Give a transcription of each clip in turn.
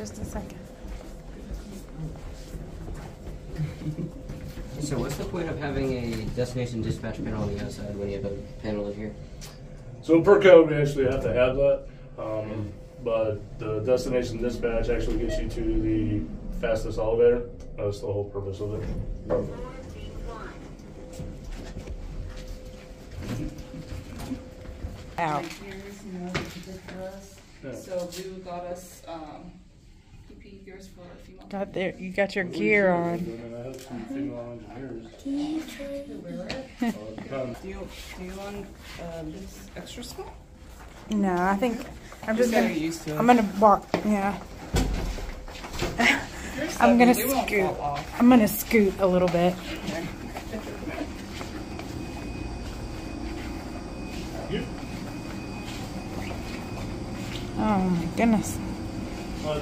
just a second. So what's the point of having a destination dispatch panel on the outside when you have a panel in here? So per code, we actually have to have that, but the destination dispatch actually gets you to the fastest elevator. That's the whole purpose of it. Out. Yeah. So Blue got us PP gears for female. Got there. You got your gear on. I have some female engineers. Do you want this extra small? No, I think I'm just Gotta gonna. get used to it. I'm gonna walk. Yeah. I'm gonna scoot. I'm gonna scoot a little bit. Oh my goodness.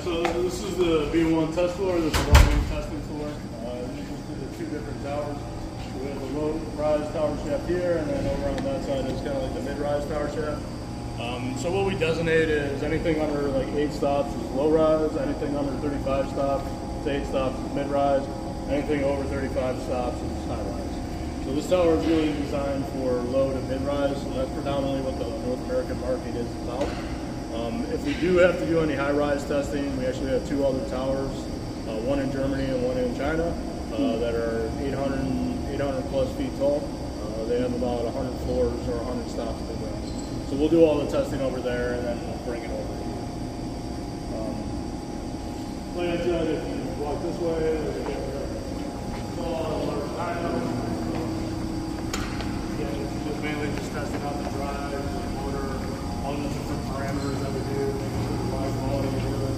So this is the B1 test floor. This is our main testing floor. You can see the two different towers. We have the low-rise tower shaft here, and then over on that side is kind of like the mid-rise tower shaft. So what we designate is anything under like 8 stops is low-rise, anything under 35 stops to 8 stops is mid-rise, anything over 35 stops is high-rise. So this tower is really designed for low to mid-rise, and that's predominantly what the North American market is about. If we do have to do any high-rise testing, we actually have 2 other towers, one in Germany and one in China, that are 800 plus feet tall. They have about 100 floors or 100 stops to go. So we'll do all the testing over there, and then we'll bring it over here. Like I said, if you walk this way, there's a again, it's just mainly just testing out the drive, the motor, all the different parameters that we do, making sure the ride quality is good.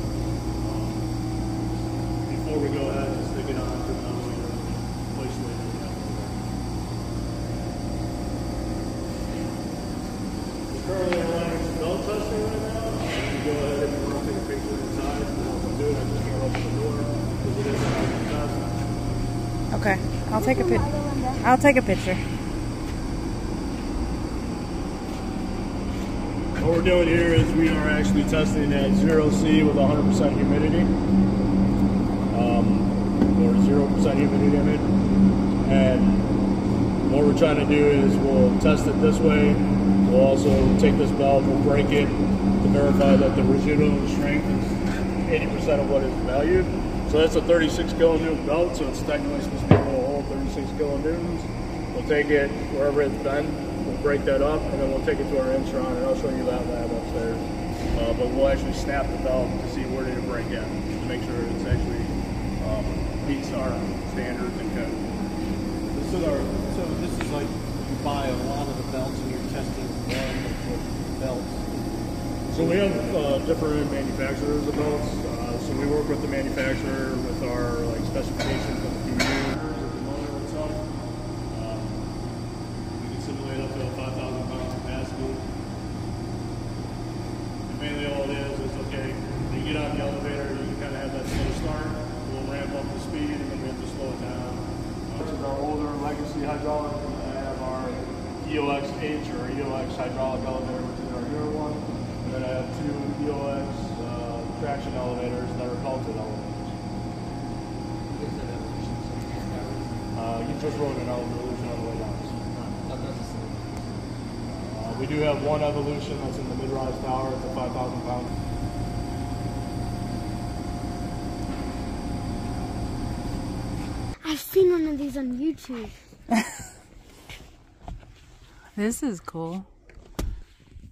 Before we go ahead and stick it on to the elevator, place it in the elevator. We're currently running some belt testing right now. You can go ahead and we'll take a picture inside. We'll do it. I just can't open the door because it is a test. Okay. I'll take a picture. I'll take a picture. What we're doing here is we are actually testing at 0C with 100% humidity, or 0% humidity, I mean. And what we're trying to do is we'll test it this way. We'll also take this belt, we'll break it to verify that the residual strength is 80% of what is valued. So that's a 36 kilonewton belt, so it's technically supposed to be able to hold 36 kilonewtons. We'll take it wherever it's been. We'll break that up, and then we'll take it to our Instron, and I'll show you that lab upstairs. But we'll actually snap the belt to see where did it break at, to make sure it's actually meets our standards and code. So this is like you buy a lot of the belts and you're testing one belts. So we have different manufacturers of belts. So we work with the manufacturer with our specifications of the PU. Simulate up to a 5,000 pound capacity. And mainly all it is okay, when you get out the elevator, you can kind of have that slow start. We'll ramp up the speed and then we have to slow it down. This is our older legacy hydraulic. We have our EOX-H or EOX hydraulic elevator, which is our newer one. And then I have 2 EOX traction elevators that are Pelted elevators. You just rode an evolution on the way down. We do have one evolution that's in the mid-rise tower. It's a 5,000 pound. I've seen one of these on YouTube. This is cool.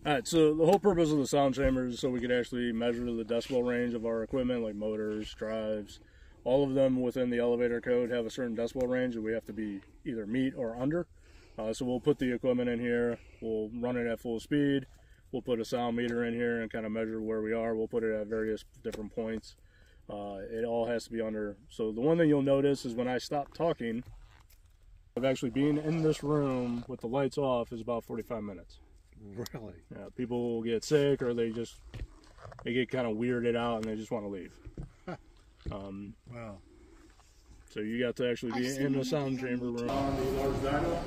Alright, so the whole purpose of the sound chamber is so we could actually measure the decibel range of our equipment, like motors, drives. All of them within the elevator code have a certain decibel range that we have to be either meet or under. So we'll put the equipment in here, we'll run it at full speed, we'll put a sound meter in here and kind of measure where we are. We'll put it at various different points. It all has to be under. So the one thing you'll notice is when I stop talking, of actually being in this room with the lights off is about 45 minutes. Really? Yeah, people will get sick or they get kind of weirded out and they just want to leave. Wow. So you got to actually be in the sound chamber room. On the large dyno.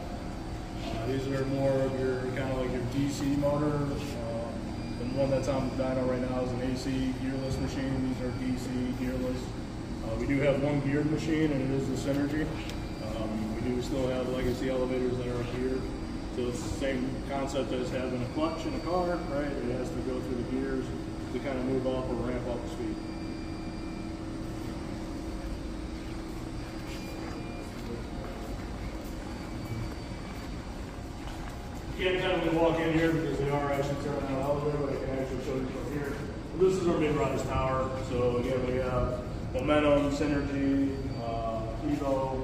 These are more of your kind of like your DC motors. The one that's on the dyno right now is an AC gearless machine. These are DC gearless. We do have one geared machine, and it is the Synergy. We do still have legacy elevators that are geared. So it's the same concept as having a clutch in a car, right? It has to go through the gears to kind of move up or ramp up the speed. You can't technically walk in here because they are actually turning out elevator, but I can actually show you from here. This is our mid-rise tower. So again, we have Momentum, Synergy, Evo.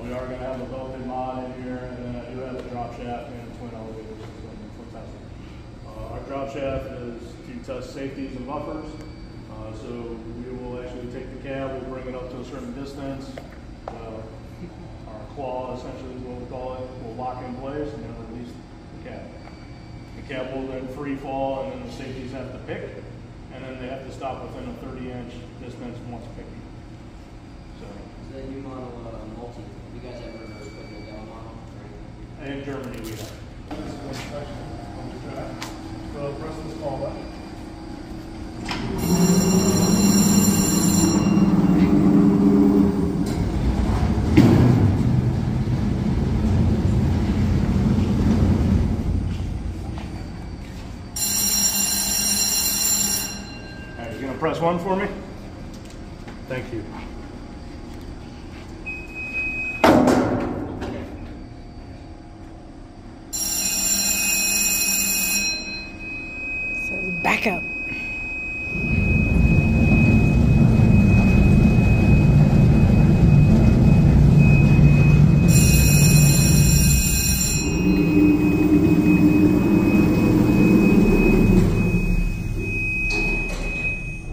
We are going to have a belted mod in here, and then I do have a drop shaft and twin elevators for testing. Our drop shaft is to test safeties and buffers. So we will actually take the cab, we'll bring it up to a certain distance. Our claw, essentially, is what we call it, will lock in place and then release the cab. The cab will then free fall, and then the safeties have to pick, and then they have to stop within a 30-inch distance once picking. So the new model multi. You guys ever put in a demo model? in Germany we have. So press this call button. All right, you're gonna press 1 for me? Thank you. Back up.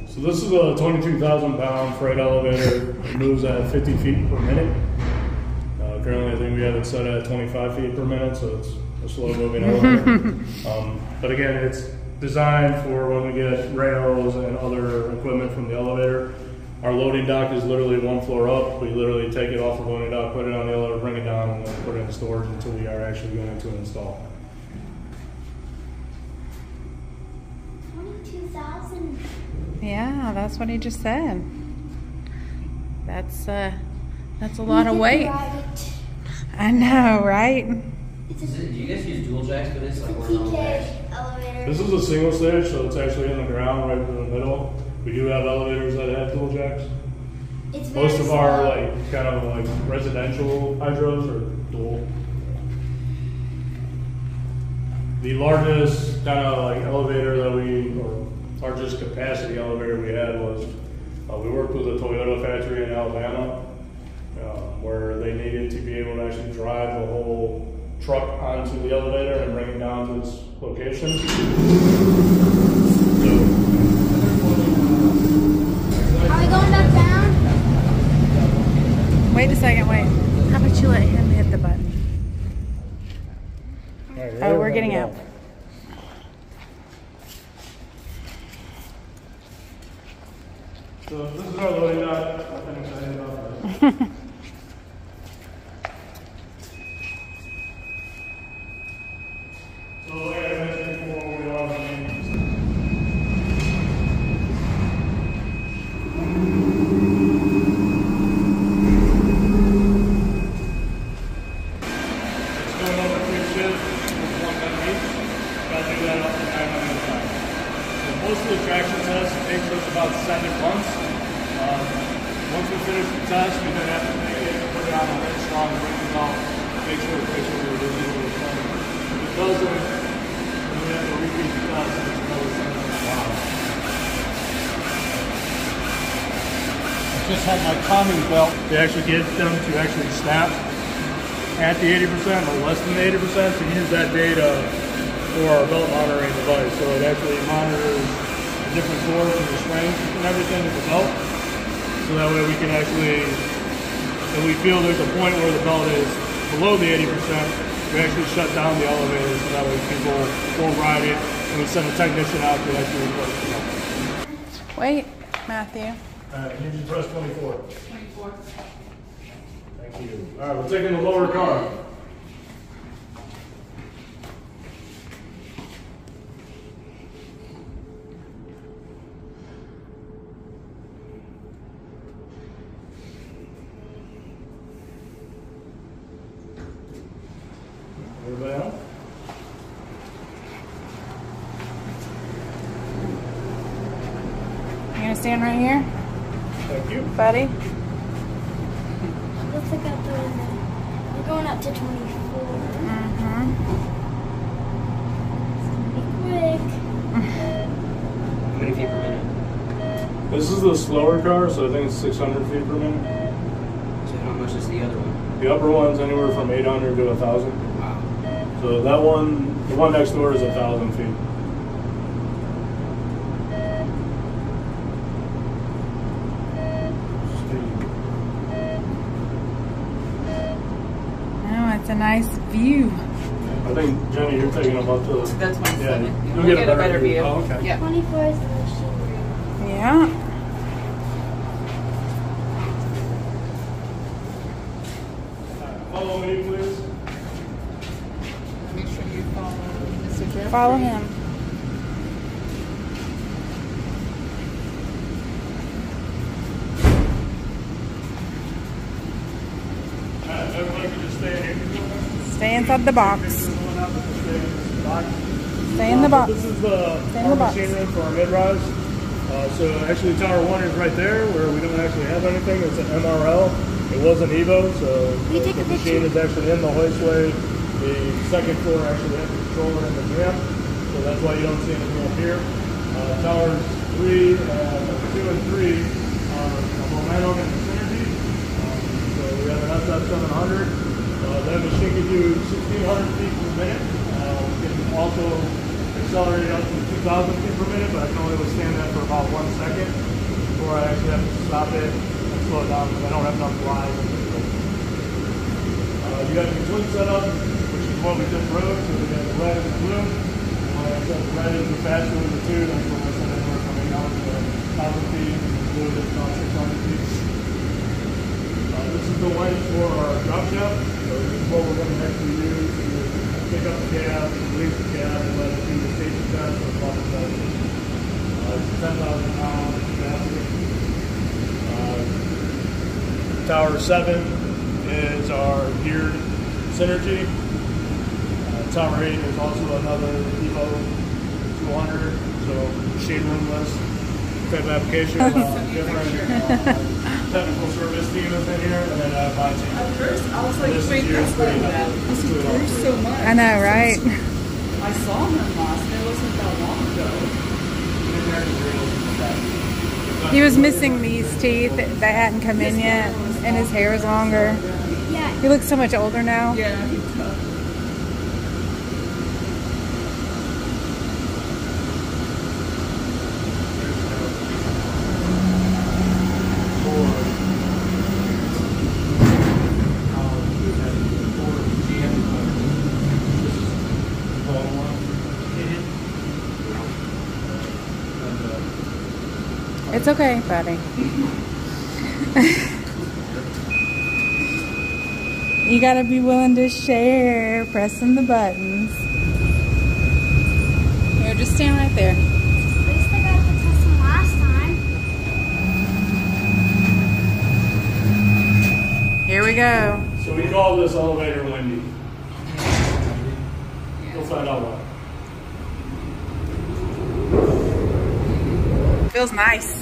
So this is a 22,000-pound freight elevator. It moves at 50 feet per minute. Currently, I think we have it set at 25 feet per minute, so it's a slow-moving elevator. But again, it's designed for when we get rails and other equipment from the elevator. Our loading dock is literally 1 floor up. We literally take it off the loading dock, put it on the elevator, bring it down, and then put it in storage until we are actually going to install. 22,000. Yeah, that's what he just said. That's a lot of weight. I know, right? Do you guys use dual jacks for this? Like TKE elevator. This is a single stage, so it's actually in the ground right in the middle. We do have elevators that have dual jacks. It's very Most of our slow. kind of residential hydros are dual. The largest kind of elevator that or largest capacity elevator we had was we worked with a Toyota factory in Alabama where they needed to be able to actually drive the whole truck onto the elevator and bring it down to its location. Are we going back down? Wait a second, wait. How about you let him hit the button? Oh, we're getting out. So this is our loading dock. Nothing exciting about this. So like I mentioned before, we are most of the traction test takes us about 7 months. Once we finish the test, we then have to make it, put it on a red strong, bring it out, make sure the picture is really funny. If it doesn't, then we have to repeat the test, and it's another 7 months. Wow. I just had my timing belt. They actually get them to actually snap at the 80% or less than 80% to use that data for our belt monitoring device. So it actually monitors the different force and the strength and everything of the belt. So that way we can actually, if we feel there's a point where the belt is below the 80%, we actually shut down the elevator so that way people won't ride it, and we send a technician out to actually replace the belt. Wait, Matthew. You just press 24. 24. Thank you. All right, we're taking the lower car. gonna stand right here, Thank you. buddy? Let's look out the window. We're going up to 24. Mm-hmm. Be quick. How many feet per minute? This is the slower car, so I think it's 600 feet per minute. So how much is the other one? The upper one's anywhere from 800 to 1,000. Wow. So that one, the one next door is 1,000 feet. Oh, it's a nice view. I think, Jenny, you're taking them up to... That's my Yeah, stomach. you'll We'll get a better view. view. Oh, okay. Yeah. 24 is the machinery. Yeah. Follow me, please. Make sure you follow Mr. Jeffrey. Follow him. Everybody can just stay in here. Stay inside the box. Stay in the box. This is the Stay in the our box. machine room for our mid-rise. So actually Tower 1 is right there where we don't actually have anything. It's an MRL. It was an Evo, so Can you take the a machine picture? is actually in the hoistway. The second floor actually has a controller in the jam, so that's why you don't see anything up here. Towers 2 and 3 are a momentum and synergy. So we have an SF700. That machine can do 1,600 feet per minute. We can also accelerate up to 2,000 feet per minute, but I can only withstand that for about 1 second before I actually have to stop it and slow it down because I don't have enough glide. You got your twin setup, which is what we just rode, so we got the red and the blue. Like I said, the red is the faster of the two, that's what I said anywhere from 800 to 1,000 feet, and the blue is about 600 feet. This is the winch for our drop shaft, so this is what we're going to actually use to pick up the cab, release the cab, and let it do the safety test or bubble test. It's 10,000 pound capacity. Tower 7 is our geared synergy. Tower 8 is also another Evo 200, so machine roomless type application. Different technical service team is in here, and then my team. At first, I was like, This is wait, yours, that's like three. that. This grew so much. I know, right? I saw him last, and it wasn't that long ago. He was missing these teeth that hadn't come in yet, and his hair is longer. Yeah. He looks so much older now. Yeah, he does. It's okay, buddy. You gotta be willing to share, pressing the buttons. Here, just stand right there. At least I got to test them last time. Here we go. So we call this elevator windy. You'll find out why. Feels nice.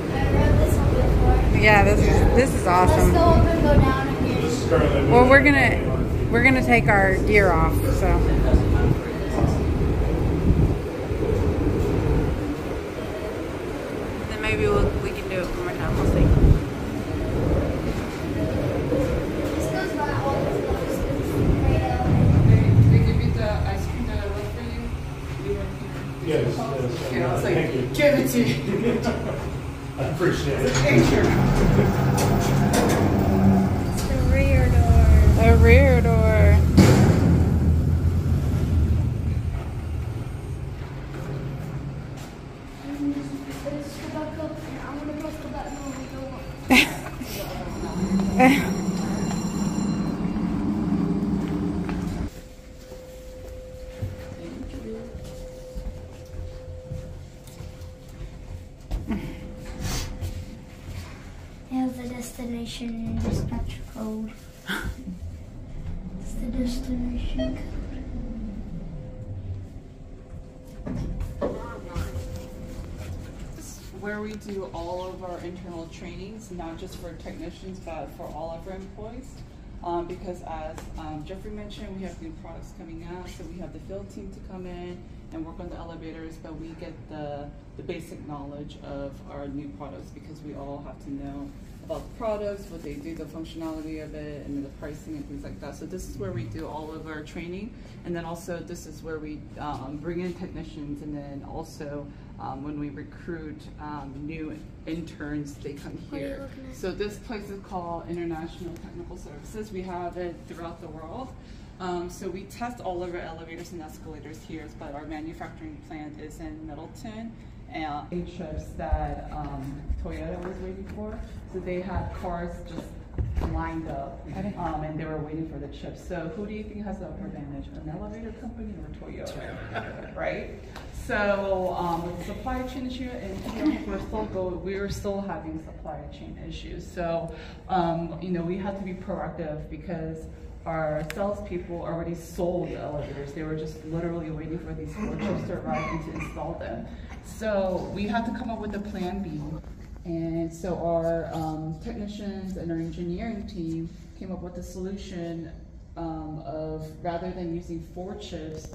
I rode this one before. Yeah, this is Let's awesome. go up and go down again. This is currently Well, moving. we're gonna take our gear off, so. Then maybe we can do it one more time. We'll see. This goes by all the floors. It's right out. They give you the ice cream that I left for you? You were here. Yes, yes. Okay, I was like, Thank you. give it to you. I appreciate it. Thank you. It's the rear door. The rear door. Let's go back up and I'm gonna press the button when we go up. Here's the destination dispatch code. It's the destination code. we do all of our internal trainings, not just for technicians, but for all of our employees. Because as Jeffrey mentioned, we have new products coming out, so we have the field team to come in and work on the elevators, but we get the basic knowledge of our new products because we all have to know about the products, what they do, the functionality of it, and the pricing and things like that. So this is where we do all of our training, and then also this is where we bring in technicians, and then also when we recruit new interns, they come here. So this place is called International Technical Services. We have it throughout the world. So we test all of our elevators and escalators here, but our manufacturing plant is in Middleton. And chips that Toyota was waiting for. So they had cars just lined up, and they were waiting for the chips. So who do you think has the upper advantage, an elevator company or Toyota? Right? So with the supply chain issue, and we're still having supply chain issues. So you know, we had to be proactive because our salespeople already sold the elevators. They were just literally waiting for these 4 chips to arrive and to install them. So we had to come up with a plan B. And so our technicians and our engineering team came up with a solution of, rather than using 4 chips,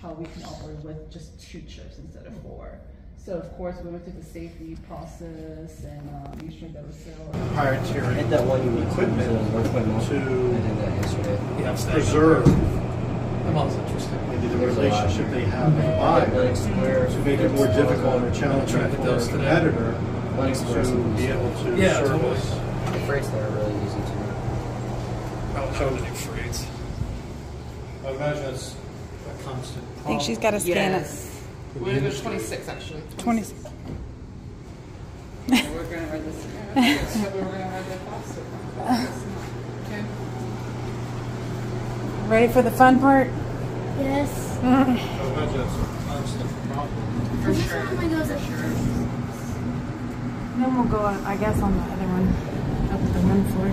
how we can operate with just 2 chips instead of 4. So of course we went through the safety process and make sure that was still proprietary Hit that one unique equipment to preserve maybe the relationship they have with the buyer, to make it more difficult or challenging for a competitor to be able to service. The freights there are really easy to. How the new freights? I imagine that's a constant I think she's got to scan it. We're going to go 26 actually. 26. We're going to ride this. So we're going to ride that faster. Okay. Ready for the fun part? Yes. I imagine that's a constant problem. For sure. Then we'll go, I guess, on the other one. Up to the one floor.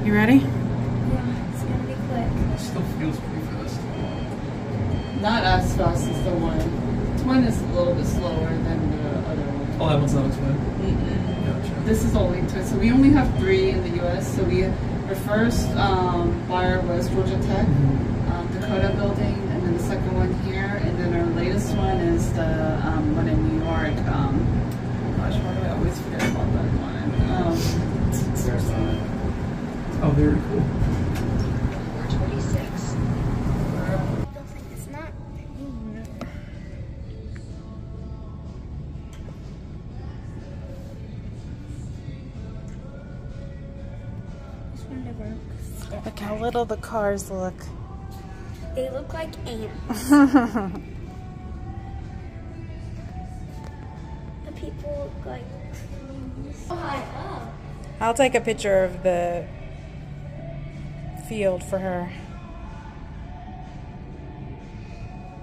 You ready? Yeah, it's gonna be quick. It still feels pretty fast. Not as fast as the one. Twin is a little bit slower than the other one. Oh, that one's not a twin. Gotcha. This is only twin. So we only have 3 in the U.S. So our first buyer was Georgia Tech, Dakota Building, and then the second one here, and then our latest one is the one in New York. Gosh, why do I always forget about that one? Oh, very cool. 426. I don't think it's not. This one never looks. Look how little the cars look. They look like ants. The people look like trees. Oh, high up. I'll take a picture of the field for her.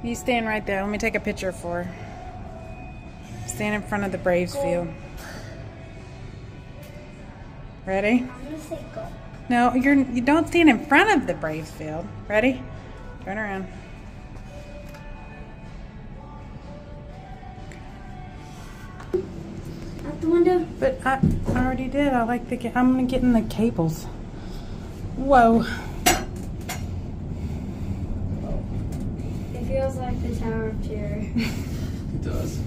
You stand right there. Let me take a picture for her. Stand in front of the Braves field. Ready? I'm gonna say go. No, you don't stand in front of the Braves field. Ready? Turn around. Out the window. But I already did. I like the. I'm gonna get in the cables. Whoa. It feels like the Tower of Terror. It does.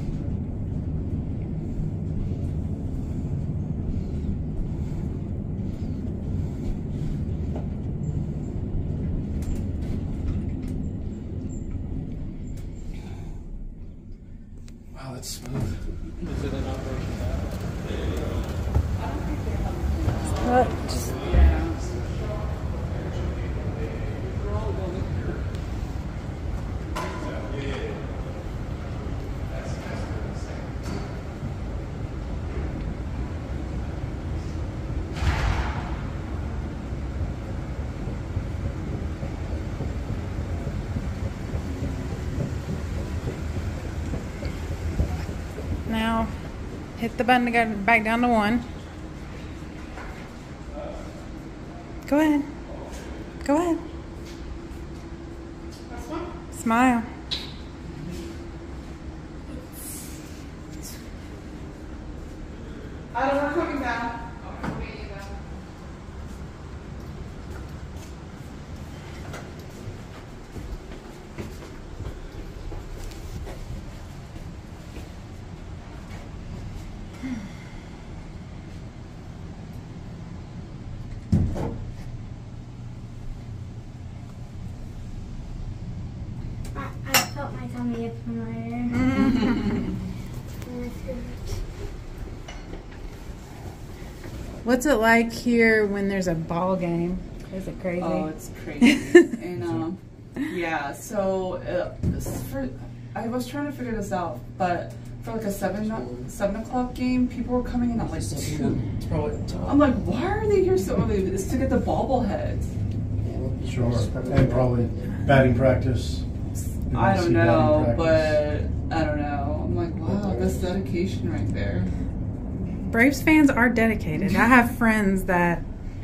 Wow, that's smooth. Is it an operation Just, now, hit the button to go back down to 1. Go ahead. Go ahead. Smile. my tummy up in my hair. What's it like here when there's a ball game? Is it crazy? Oh, it's crazy. And yeah, so I was trying to figure this out, but for like a 7 o'clock game, people were coming in at like 2. It's probably I'm like, why are they here so early? It's to get the bobbleheads. Sure, and probably batting practice. I don't know, but I don't know. I'm like, wow, that's dedication right there. Braves fans are dedicated. I have friends that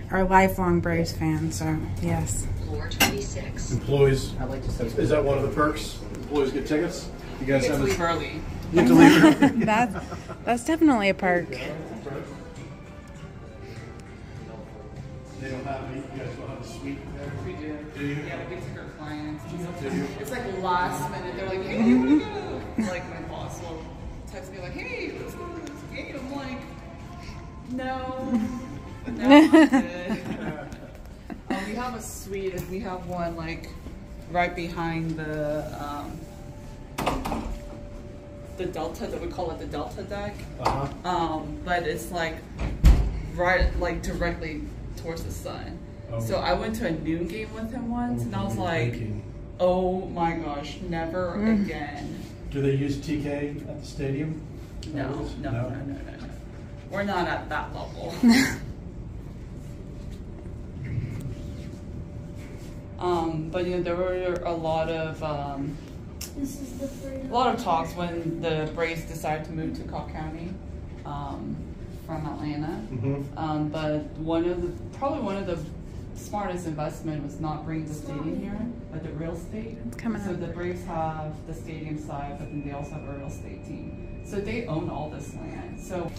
are lifelong Braves fans, so yes. 426. Employees, I'd like to say. is that one of the perks? Employees get tickets? You guys You get have to this? leave early. You have to leave early. That's definitely a perk. They don't have, you guys don't have a suite there? We do. Do you? Yeah, we take our clients. Do you? It's like last minute. They're like, hey, you want to go? Like my boss will text me like, hey, let's go to this game. I'm like, no, I'm good. We have a suite, and we have one like right behind the Delta. That we call it the Delta deck. But it's like right, like directly towards the sun. Oh. So I went to a noon game with him once, and I was like, oh my gosh, never again. Do they use TK at the stadium? No. We're not at that level. But you know, there were a lot of talks when the Braves decided to move to Cobb County from Atlanta. But probably one of the smartest investment was not bringing the stadium here, but the real estate. So the Braves have the stadium side, but then they also have a real estate team. So they own all this land. So.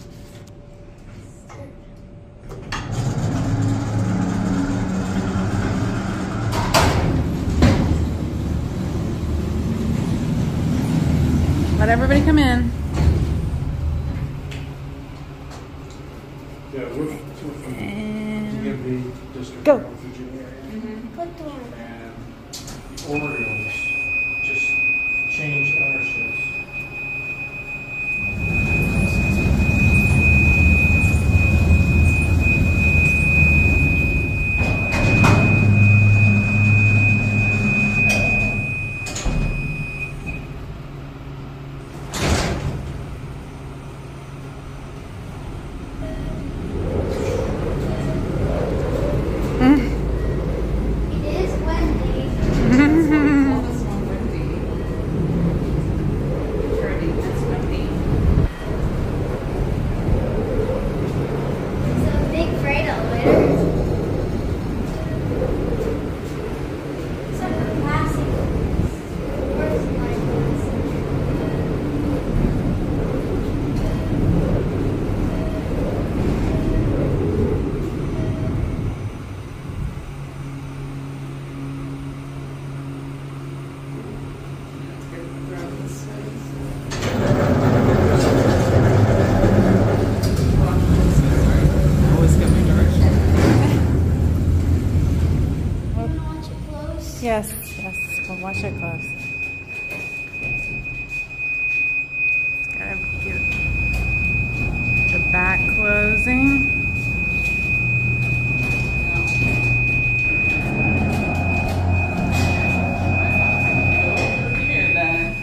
Let everybody come in. Yeah, we're from DMV district. Go. Virginia area. Put the one. And the Orioles just changed ownerships. Yes, we'll watch it close. It's gotta get the back closing. Here then.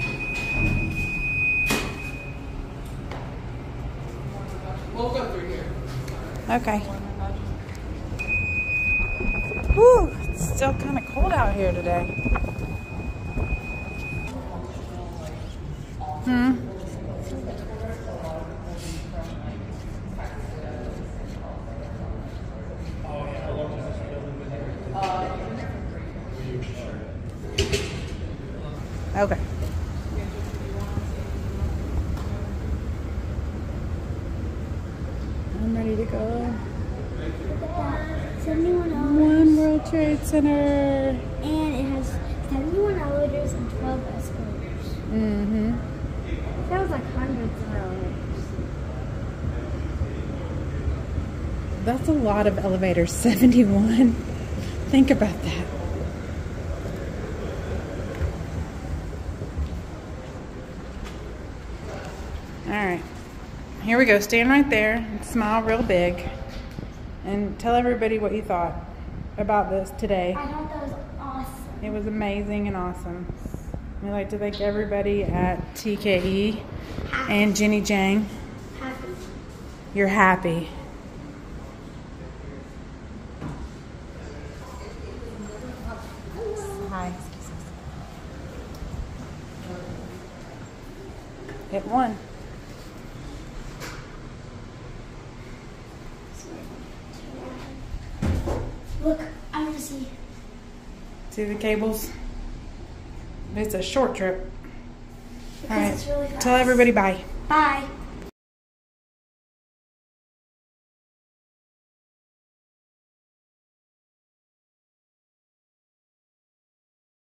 We'll go through here. Okay. Whew, it's still kind of cold out here today. Okay. I'm ready to go. 71 elevators. One World Trade Center. And it has 71 elevators and 12 escalators. That was like hundreds of elevators. That's a lot of elevators, 71. Think about that. All right. Here we go. Stand right there and smile real big. And tell everybody what you thought about this today. I thought that was awesome. It was amazing and awesome. We'd like to thank everybody at TKE and Jenny Jang. Happy. You're happy. Hi. Hit one. Look, I want to see. See the cables? It's a short trip. All right. It's really fast. Tell everybody bye. Bye.